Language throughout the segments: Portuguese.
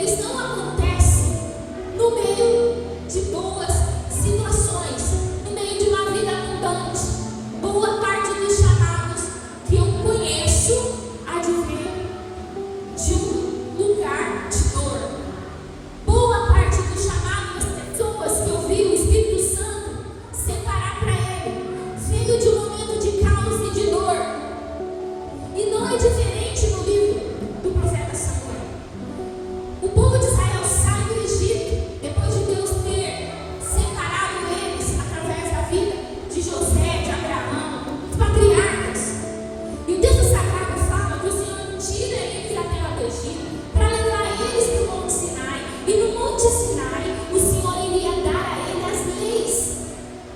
eles não acontecem no meio de boas situações, no meio de uma vida abundante. Boa parte dos chamados que eu conheço advém de um lugar de dor. Boa parte dos chamados das pessoas que eu vi o Espírito Santo separar para ele veio de um momento de caos e de dor. E não é diferente no livro do profeta Samuel. O povo de Israel sai do Egito depois de Deus ter separado eles através da vida de José, de Abraão, dos patriarcas. E o texto sagrado fala que o Senhor tira eles da terra do Egito para levar eles para o Monte Sinai. E no Monte Sinai o Senhor iria dar a eles as leis,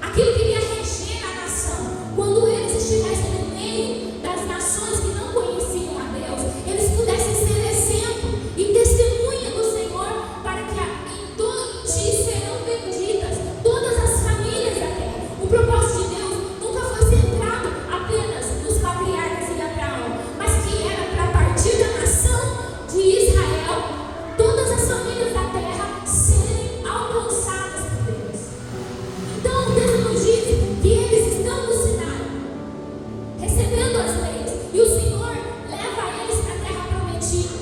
aquilo que iria reger a nação. Quando eles estivessem no meio das nações que não conheciam a Deus, eles pudessem ser exemplo e testemunha do Senhor, para que em ti serão benditas todas as famílias da terra. O propósito de Deus nunca foi centrado apenas nos patriarcas e Abraão, mas que era para partir da nação de Israel, todas as famílias da terra serem alcançadas por Deus. Então o texto nos diz que eles estão no Sinai, recebendo as leis, e o Senhor leva eles para a terra prometida.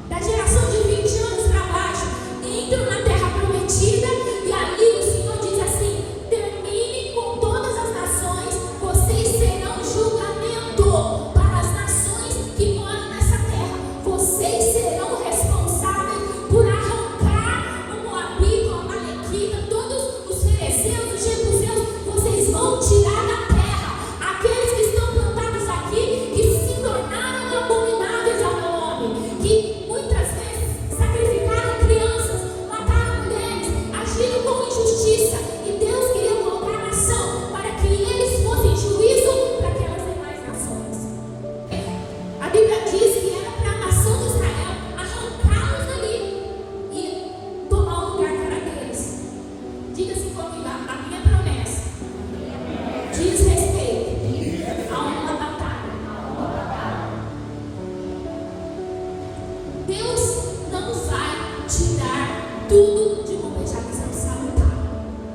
Da geração de 20 anos para baixo, entram na terra prometida, e ali o Senhor diz assim: termine com todas as nações, vocês serão julgamento para as nações que moram nessa terra. Vocês serão responsáveis por arrancar o Moabita, o Amalequita, todos os fereceus, os jebuseus. Vocês vão tirar da terra aqueles que estão plantados aqui, que se tornaram abomináveis ao meu nome, que muitas vezes sacrificaram crianças, mataram mulheres, agiram com injustiça. E Deus queria colocar a nação para que eles fossem juízo para aquelas demais nações. A Bíblia diz que era para a nação de Israel arrancá-los dali e tomar o lugar que era deles. Diga assim comigo: a minha promessa diz respeito a uma batalha. Deus não vai te dar tudo de uma vez, já que você não sabe lutar.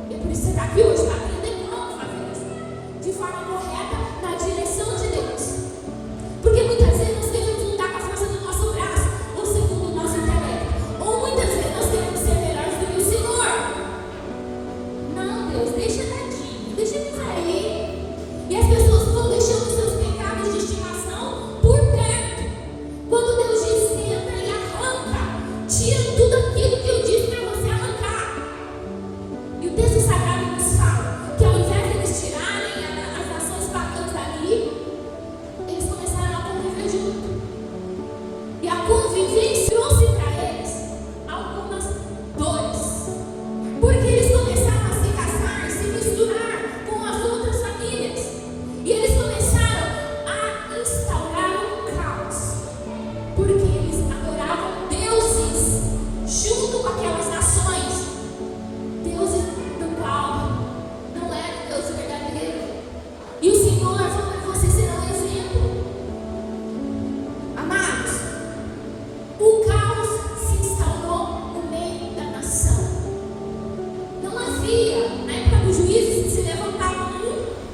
E por isso você está aqui hoje para aprender como fazer isso de forma correta, na direção de Deus. Porque muitas vezes nós queremos lutar com a força do nosso braço, ou segundo o nosso intelecto. Ou muitas vezes nós queremos ser melhores do que o Senhor. Não, Deus, deixa tadinho, deixa eles aí. E as pessoas vão deixando seus pecados de estimação por perto. Quando Deus diz: entra e arranca, tira tudo aquilo que eu disse para você arrancar. E o texto sagrado nos fala que ao invés de eles tirarem as nações pagãs dali, eles começaram a conviver junto. E a convivência trouxe para eles algumas dores, porque eles começaram a se casar, se misturar com as outras famílias, e eles começaram a instaurar um caos, porque eles adoravam deuses junto com aquelas nações, deuses do qual não era Deus verdadeiro. E o Senhor falou para vocês serão um exemplo. Amados, o caos se instaurou no meio da nação. Não havia, na época dos juízes, se levantava um,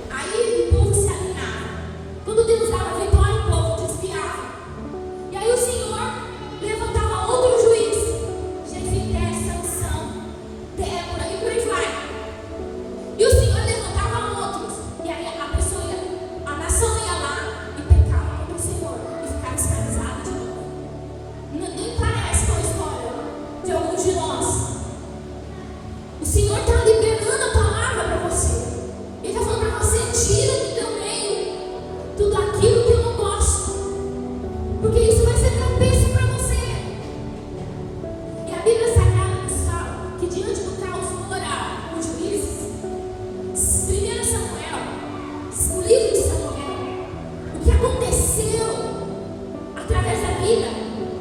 aí o povo se alinhava. Quando Deus dava vitória, o povo desviava. E aí o Senhor levantava outro juiz, Jefité, Sansão, Débora e por aí vai. E o Senhor levantava outros, e aí a nação ia lá e pecava contra o Senhor e ficava escravizada de novo. Nem parece com a história de alguns de nós. O Senhor está liberando a palavra para você. Ele está falando para você: tira do teu meio tudo aquilo que eu não gosto, porque isso vai ser tropeço para você. E a Bíblia Sagrada nos fala que diante do caos moral, os juízes, 1 Samuel, o livro de Samuel, o que aconteceu através da vida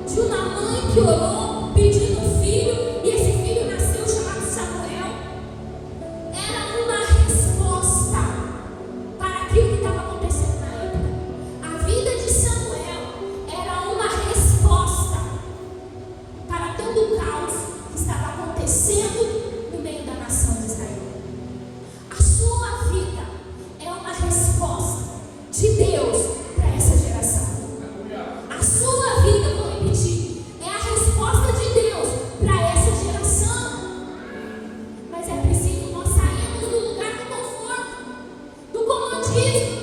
de uma mãe que orou pedindo um filho, e esse filho nasceu chamado Samuel. acontecendo no meio da nação de Israel. A sua vida é uma resposta de Deus para essa geração. A sua vida, vou repetir, é a resposta de Deus para essa geração. Mas é preciso nós sairmos do lugar do conforto, do comodismo.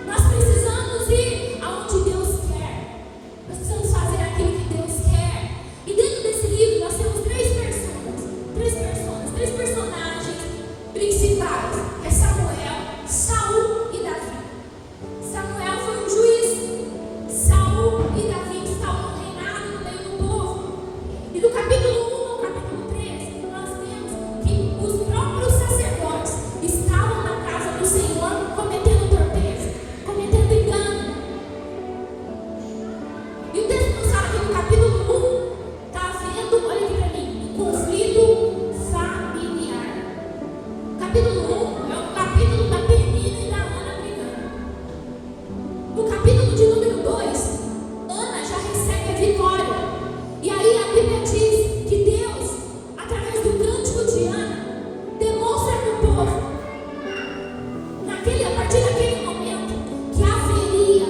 Nós precisamos ir aonde Deus quer. Nós precisamos fazer aquilo que Deus quer. E dentro desse livro nós temos três personagens principais. É Samuel, Saul e Davi. Samuel foi um juiz. Saul e Davi estavam reinando no meio do povo. E do capítulo 1 ao capítulo 3, nós temos que os próprios sacerdotes estavam na casa do Senhor cometendo torpeza, cometendo engano. E o texto nos fala que no capítulo 1 está havendo, olha aqui para mim, um conflito familiar. O capítulo 1 é o capítulo da Penina e da Ana brigando. No capítulo de número 2, Ana já recebe a vitória. E aí a Bíblia diz que Deus, através do cântico de Ana, demonstra para o povo, a partir daquele momento, que haveria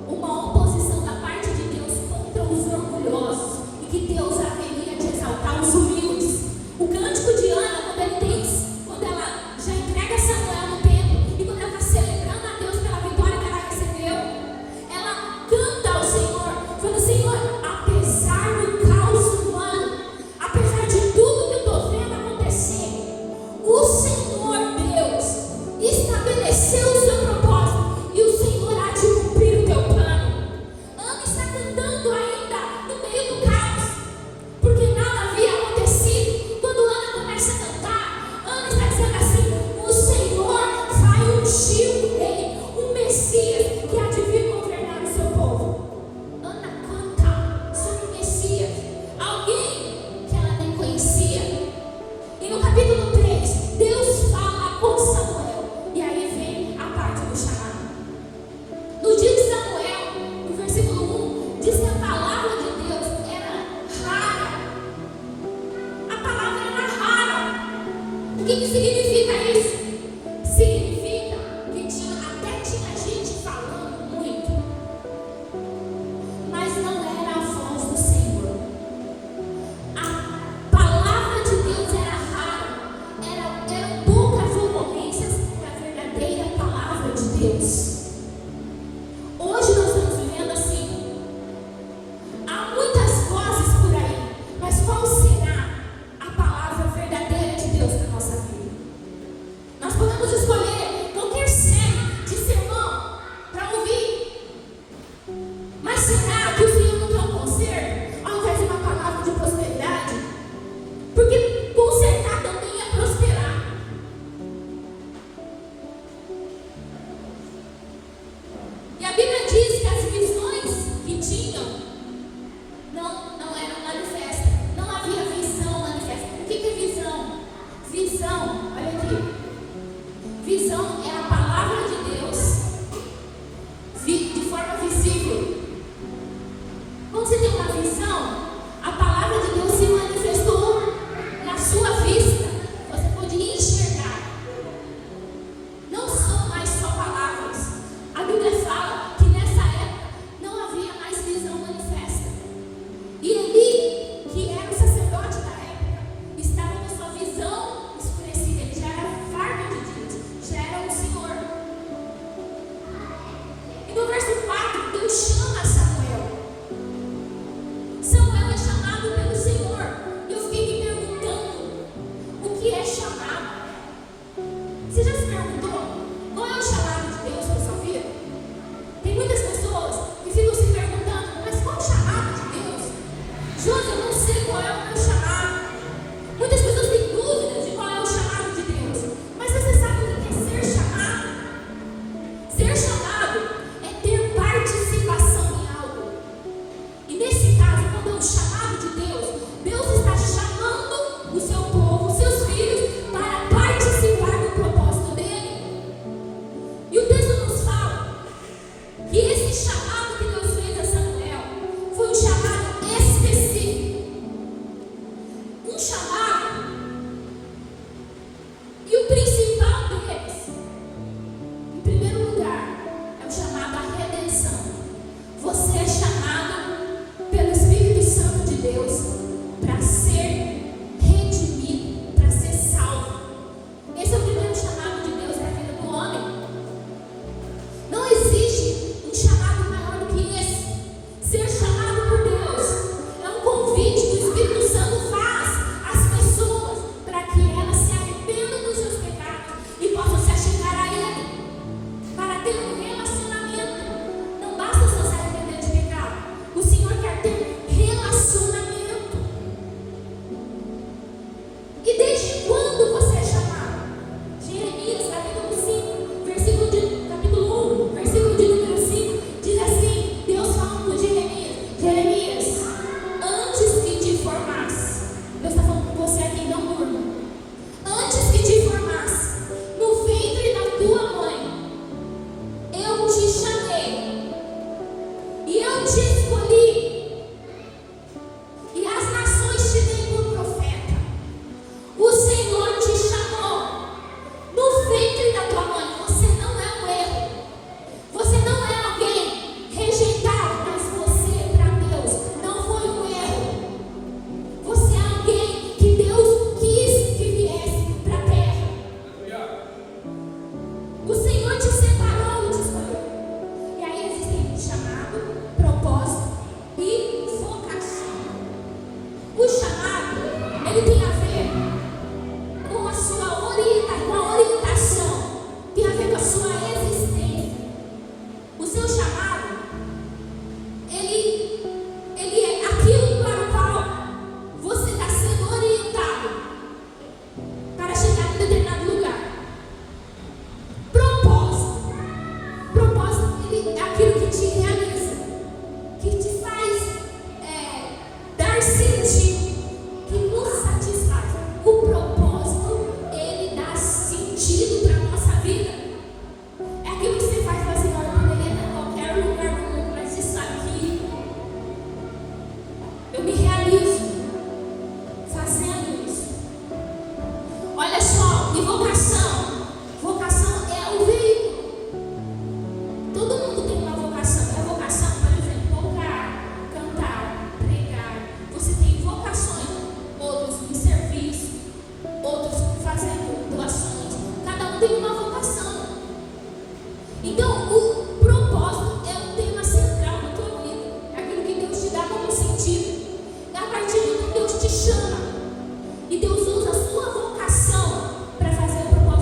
uma oposição da parte de Deus contra os orgulhosos e que Deus haveria de exaltar os humildes. O cântico de Ana, quando ela já entrega Samuel no templo e quando ela está celebrando a Deus pela vitória que ela recebeu, ela canta ao Senhor, falando: Senhor, apesar do caos humano, apesar de tudo que eu estou vendo acontecer, o Senhor Deus estabeleceu o seu propósito e o Senhor há de cumprir o teu plano. Ana está cantando ainda no meio do caos, porque nada havia acontecido. Quando Ana começa a cantar, Ana está dizendo assim: o Senhor vai ungir o rei, o Messias que há de vir governar o seu povo. Ana canta sobre o Messias, alguém que ela nem conhecia. E no capítulo 3, Deus fala com Samuel. E aí vem a parte do chamado. No dia de Samuel, no versículo 1, diz que a palavra de Deus era rara. A palavra era rara. O que significa isso? Significa que até tinha gente falando muito, mas não era a voz do Senhor. A palavra de Deus era rara. Eram poucas ocorrências da verdadeira palavra de Deus. Hoje nós estamos vivendo assim. Há muitas vozes por aí, mas qual será a palavra verdadeira de Deus na nossa vida? ele tem a ver com a sua orientação, tem a ver com a sua existência. O seu chamado, ele é aquilo para o qual você está sendo orientado para chegar em determinado lugar. Propósito, ele é aquilo que te realiza, que te faz dar sentido, que nos satisfaz. O propósito, ele dá sentido para a nossa vida. É aquilo que você faz para assim, olha, eu poderia estar em qualquer lugar do mundo, mas isso aqui, eu me realizo fazendo isso. Olha só, e vocação é o veículo. Todo mundo tem uma vocação. A vocação, por exemplo, tocar, cantar, pregar. Você tem vocações, outros em serviço, outros fazendo doações. Cada um tem uma vocação. Então, o propósito é um tema central na tua vida. É aquilo que Deus te dá como sentido. É a partir de que Deus te chama. E Deus usa a sua vocação para fazer o propósito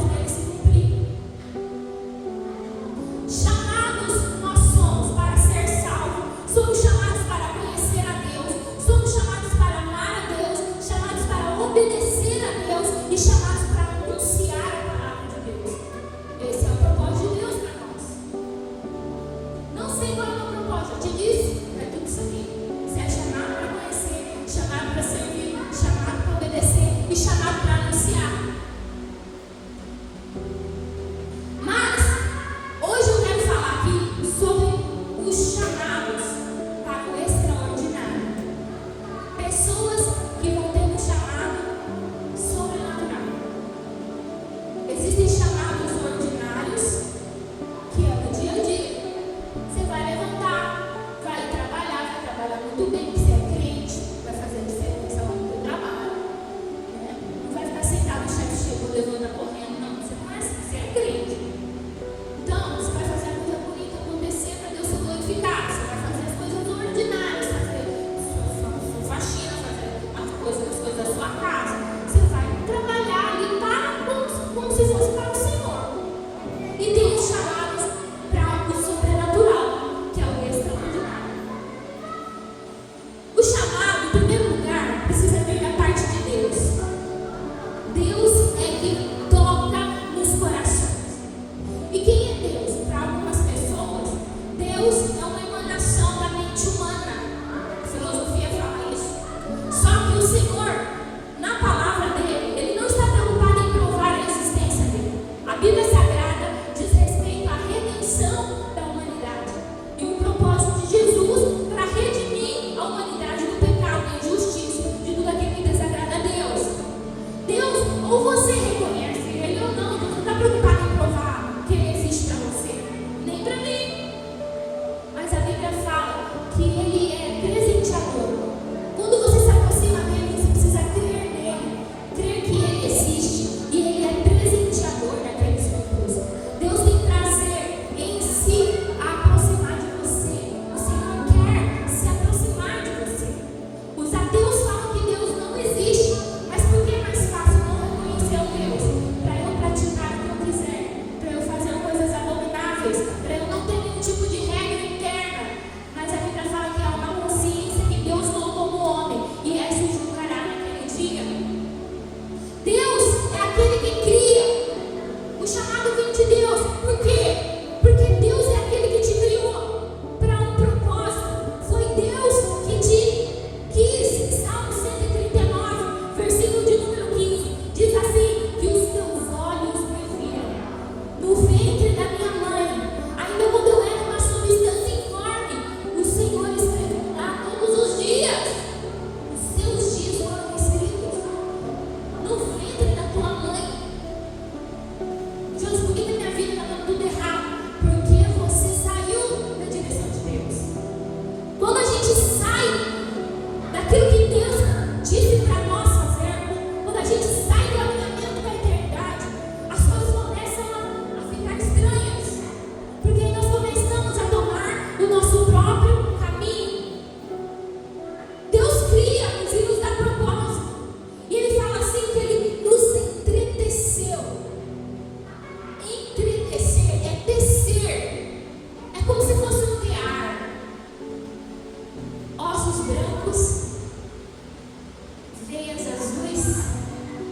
veias azuis,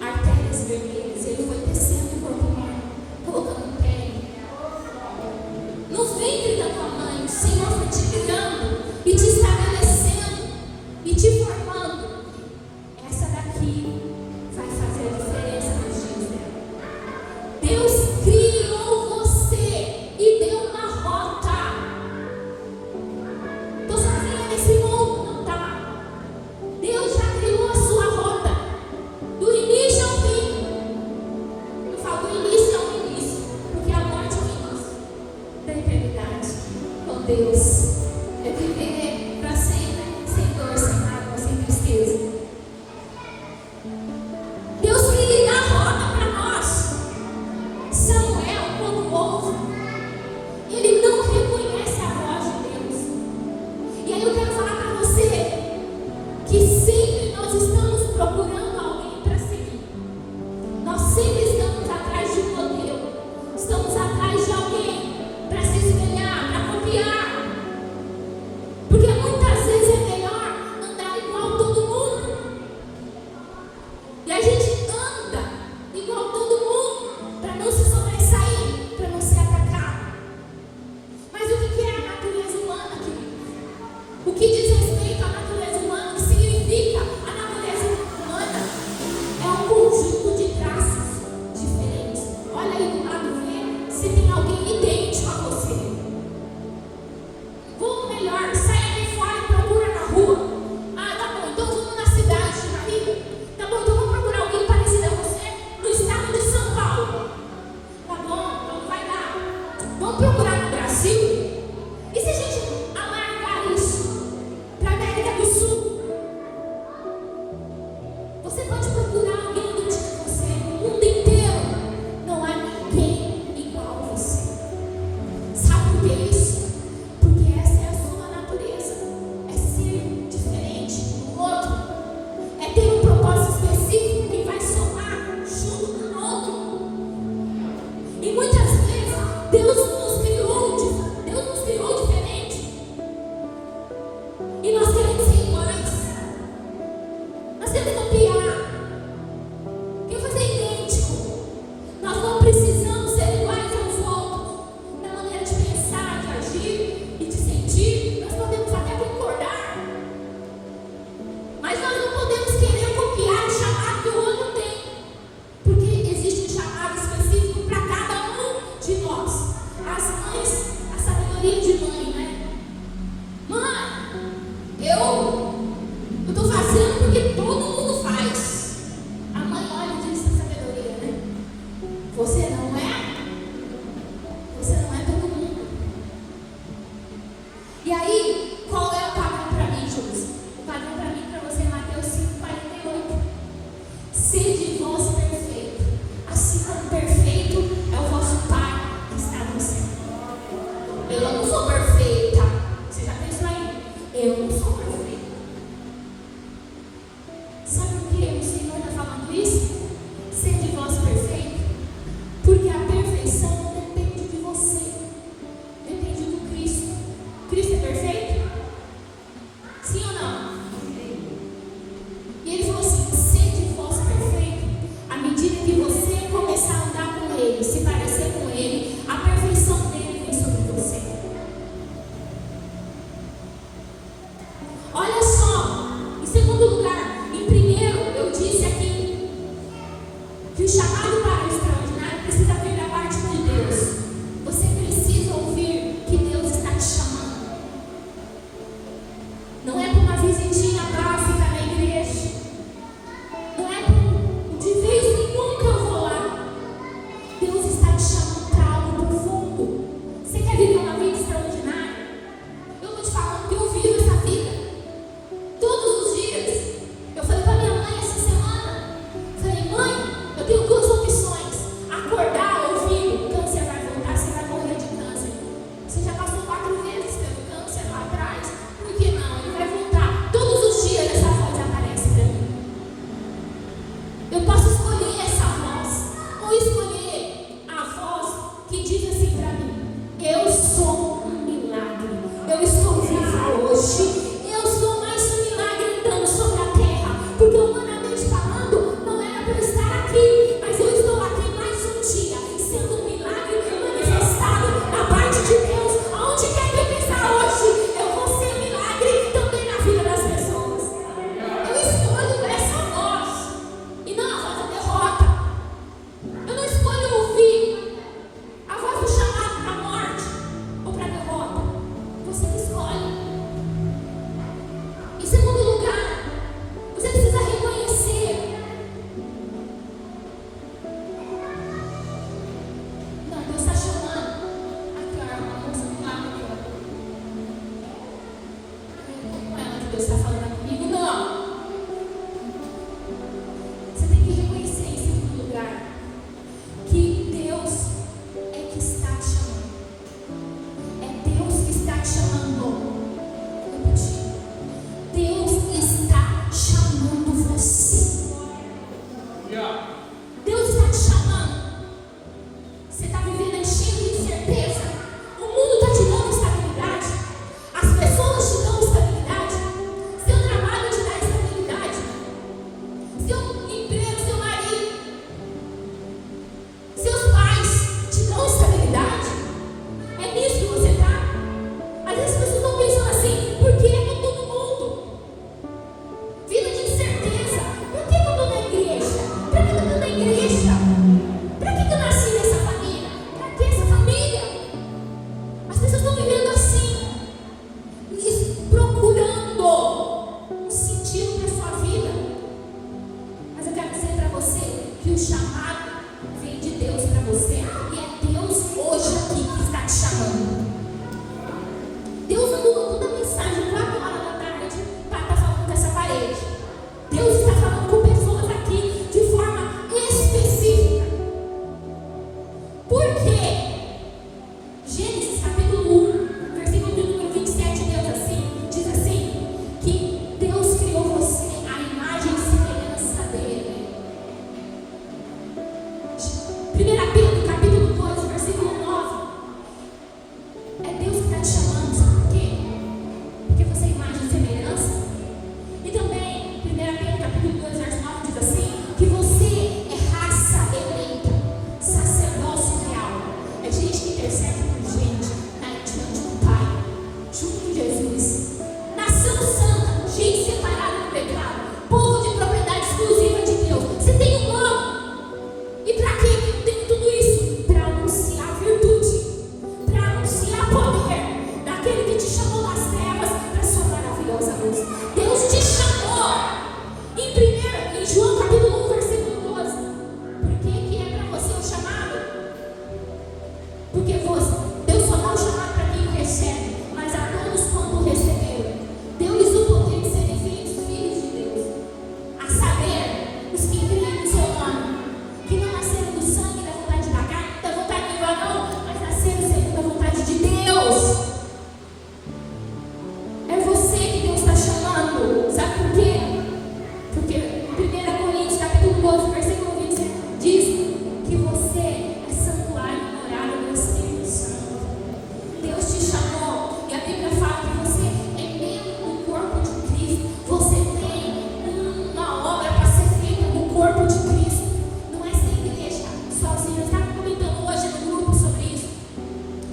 artérias vermelhas. Ele foi descendo o corpo humano, colocando pele. No ventre da tua mãe, o Senhor foi te criando e te estabelecendo e te formando. Essa daqui vai fazer a diferença nos dias dela. Deus criou você e deu uma rota. Estou sozinha nesse mundo, não tá? Deus já criou a sua rota, do início ao fim. Eu falo do início ao início, porque a morte é o início da eternidade com Deus. É viver para sempre, sem dor, sem mágoa, sem tristeza. Deus queria dar rota para nós. Samuel, quando ouve, ele não reconhece a voz de Deus. E aí eu quero falar para você que sempre nós estamos procurando alguém para seguir. Nós sempre estamos atrás de um modelo. Estamos atrás de alguém para se espelhar, para copiar. Porque muitas vezes é melhor andar igual todo mundo. E a gente anda igual todo mundo para não se sobressair, para não ser atacado. Mas o que é a natureza humana, querido? O que diz respeito à natureza humana, o que significa a natureza humana? É um conjunto de traços diferentes. Olha aí do lado, vê se tem alguém idêntico a você. Vamos melhor, sai aqui fora e procura na rua. Ah, tá bom, então vamos na cidade de Marília. Tá bom, então vamos procurar alguém parecido a você no estado de São Paulo. Tá bom, então vai dar. Vamos procurar no Brasil? E se a gente alargar isso para a América do Sul? Você pode procurar alguém idêntico a você no mundo inteiro. Não há ninguém igual a você. Sabe por que isso? Porque essa é a sua natureza. É ser diferente do outro. É ter um propósito específico que vai somar junto com o outro. E muitas vezes Deus nos criou diferente. E nós queremos ser iguais. Nós queremos copiar. Queremos fazer idêntico. Nós não precisamos ser iguais aos outros. Na maneira de pensar, de agir e de sentir. Nós podemos até concordar. Mas nós não podemos querer copiar o chamado que o outro tem. Porque existe um chamado específico para cada um de nós. As mães, a sabedoria de mãe, né? Mãe, eu estou fazendo porque todo mundo faz. A mãe olha e diz a sabedoria, né? Você não é? Você não é todo mundo. E aí, qual é o padrão para mim, Júlio? O padrão para mim, para você, é Mateus 5,48. Sede vós perfeito, assim como perfeito é o vosso Pai que está no céu. Eu não sou perfeita. Você já pensou aí? Eu não sou perfeita. Sabe por que o Senhor está falando isso? Sede vós perfeito. Porque a perfeição não depende de você. Depende do Cristo. Cristo é perfeito? Sim ou não? E ele falou assim: sede vós perfeito. À medida que você começar a andar com ele, se parecer com ele, a perfeição dele vem sobre você. Olha só, em segundo lugar, em primeiro, eu disse aqui que o chamado para o extraordinário precisa vir da parte de Deus. Você precisa ouvir que Deus está te chamando. Não é por uma visitinha básica na igreja. Não é por de vez em nunca eu vou lá. Deus está te chamando para algo profundo. Você quer viver uma vida extraordinária? Eu vou te falando que eu vivo essa vida. Todos os dias. Eu falei para minha mãe essa semana. Falei: mãe, eu tenho duas opções. Acordar ouvindo: câncer vai voltar, você vai morrer de câncer. Você já passou 4 vezes pelo câncer lá atrás. Por que não? Ele vai voltar. Todos os dias essa voz aparece para mim. Eu posso escolher essa voz ou escolher a voz que diz assim para mim: eu sou um milagre. Eu estou viva hoje. Eu sou mais um milagre andando sobre a terra. Porque humanamente que o chamado vem de Deus para você. E é Deus hoje aqui que está te chamando. Deus não mudou toda a mensagem 4 horas da tarde para estar falando com essa parede. Deus está falando com pessoas aqui de forma específica. Por quê? Gênesis capítulo 1, versículo de número 27, diz assim, que Deus criou você à imagem e semelhança dele. 1 Pedro capítulo 2, versículo 9. É Deus que está te chamando, sabe por quê? Porque você é imagem e semelhança. E também, 1 Pedro capítulo 2, verso 9 diz assim, que você é raça eleita, sacerdócio real. É gente que intercede por gente, diante do Pai, junto com Jesus. Nação santa, gente separada do pecado, povo de propriedade exclusiva de Deus. Você tem um nome. E para que eu tenho tudo isso? Para anunciar a virtude, para anunciar poder daquele que te chamou das trevas para sua maravilhosa luz. Deus te chamou. Em João capítulo 1, versículo 12. Por que é para você o chamado? Porque Deus só dá o chamado para quem o recebe, mas a todos quanto o receberam, deu-lhes o poder de serem feitos filhos de Deus. A saber, os que creem no seu nome, que não nasceram do sangue e da vontade da carne, da vontade do varão, mas nasceram segundo a vontade de Deus. É você que Deus está chamando. Sabe por quê? Porque 1 Coríntios capítulo 12, versículo 27 diz que você é santuário e morada do Espírito Santo. Deus te chamou e a Bíblia fala que você é membro do corpo de Cristo. Você tem uma obra para ser feita no corpo de Cristo. Não é ser igreja sozinha. Eu estava comentando hoje no grupo sobre isso.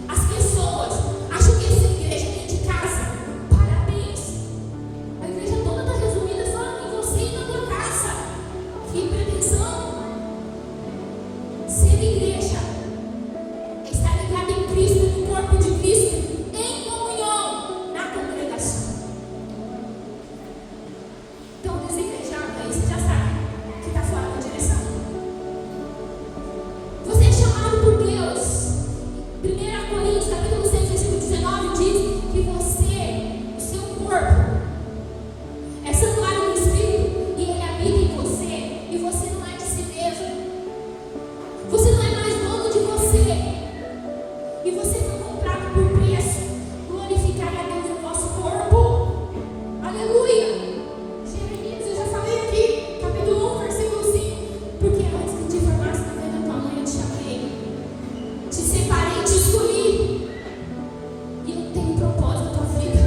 As pessoas acham que essa igreja é dentro de casa. Parabéns. A igreja toda está resumida só em você e na tua casa. Que pretensão. Ser igreja é estar ligado em Cristo, no corpo de Cristo, em comunhão, na congregação. Então, desigrejado aí, você já sabe que está fora da direção. Você é chamado por Deus. 1 Coríntios capítulo 6, versículo 19 diz que você, o seu corpo, é santuário do Espírito e ele habita em você. E você não é de si mesmo. Você não é mais dono de você. E você foi comprado por preço. Glorificai a Deus no vosso corpo. Aleluia. Jeremias, eu já falei aqui, capítulo 1, versículo 5. Porque antes que te formasse no ventre da tua mãe, eu te chamei. Te separei, te escolhi. E eu tenho propósito na tua vida.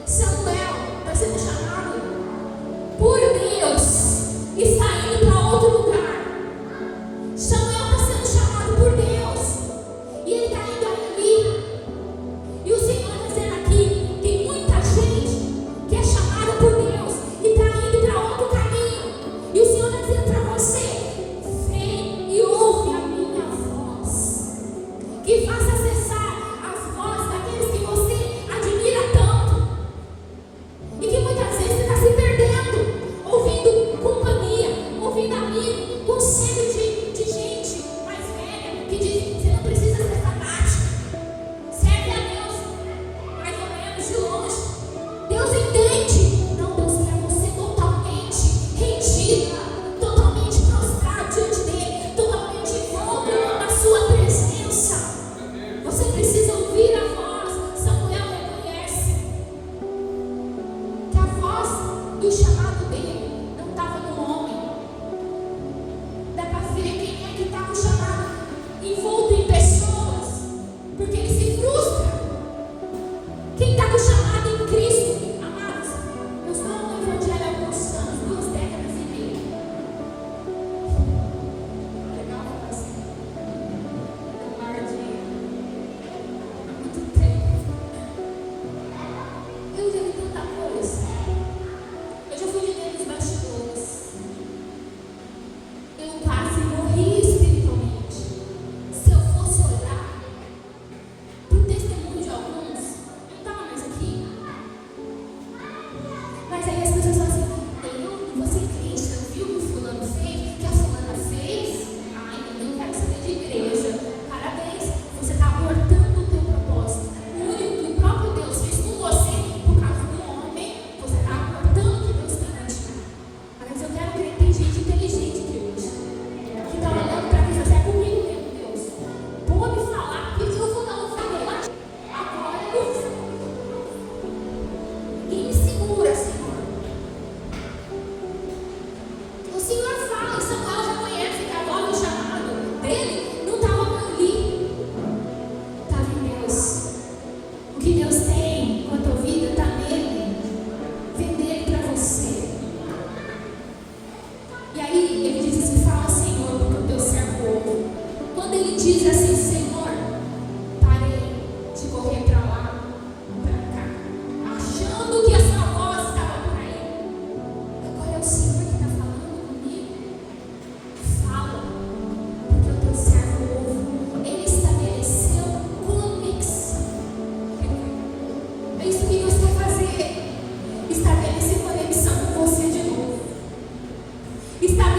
Samuel está sendo chamado por Deus. Está indo para outro lugar. Samuel está sendo chamado por Deus. E ele está indo ali. E o Senhor está dizendo aqui: tem muita gente que é chamada por Deus e está indo para outro caminho. E o Senhor está dizendo para você: vem e ouve a minha voz. Que faça cessar as vozes daqueles que você admira tanto. E que muitas vezes você está se perdendo, ouvindo companhia, ouvindo amigo, conselho de gente mais velha, que diz: você não precisa ser fanático, serve a Deus, mais ou menos de longe. Deus entende. Não, Deus quer você totalmente rendida, totalmente prostrado diante dele, totalmente envolto na sua presença. Você precisa ouvir a voz. Samuel reconhece que a voz do chamado dele não estava no homem. Dá para ver quem é que está no chamado envolto em pessoas, porque ele se frustra. Quem está com o chamado em Cristo, amados, eu estou no Evangelho há alguns anos, 2 décadas e meia. Legal, assim, um mar de muito tempo. Eu já vi tanta coisa. Eu já fui viver nos bastidores. Eu quase morri espiritualmente. Se eu fosse olhar para o testemunho de alguns, eu não estava mais aqui. Mas aí as pessoas falam assim: você crente, não viu o que fulano fez? Que a está